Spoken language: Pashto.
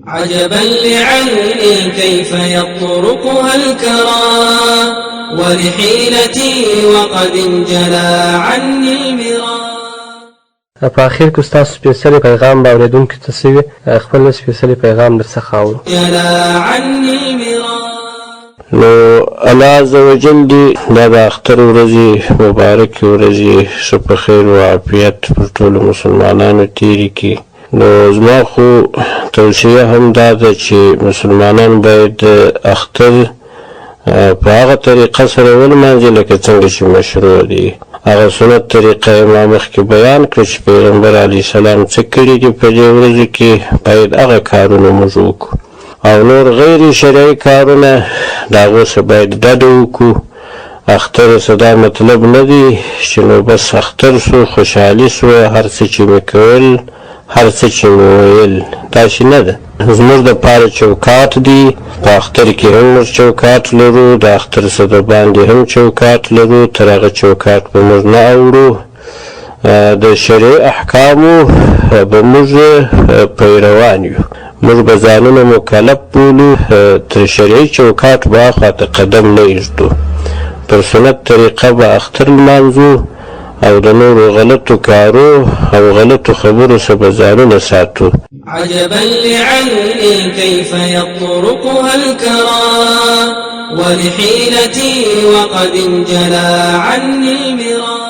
عجبا لعيني كيف يطرقها الكرى ولحيلتي وقد انجلى عني المرى. په اخر کې ستاسو سپېڅلی پیغام به اورېدونکو ته څه وي؟ خپل سپېڅلی پیغام درڅخه اورو. نو الله عز وجل دې دا د اختر ورځې مبارکې ورځې ښه په خیر و عافیت پر ټولو مسلمانانو تېرې کړي. نو زما خو توصیه هم دا ده چې مسلمانان باید د اختر په هغه طریقه سره ولمانځي لکه څنګه چې مشروع دي. هغه سنت طریقه یې ما مخکې بیان کړه چې پیغمبر علیه السلام څه کړي دي په دې ورځو کې باید هغه کارونه موږ وکړو او نور غیر شرعي کارونه د هغو څخه باید ډډه وکړو. اختر څه دا مطلب نه دی چې نو بس اختر سو خوشحالي سوه هر څه چې مې کول هر څه چې مې ویل داسې نه ده. زموږ دپاره چوکاټ دی په اختر کې هم موږ چوکاټ لرو د اختر څه د باندې هم چوکاټ لرو تر هغه چوکاټ به موږ نه اورو د شرعي احکامو به موږ پیروان یو موږ به ځانونه مکلف بولو تر شرعي چوکاټ به خواته قدم نه ایږدو پر سنت طریقه به اختر لمانځو او د نورو غلطو کارو او غلطو خبرو څخه به ځانونه ساتو. عجبا لعيني كيف يطرقها الكرى ولحيلتي وقد انجلى عني المرى.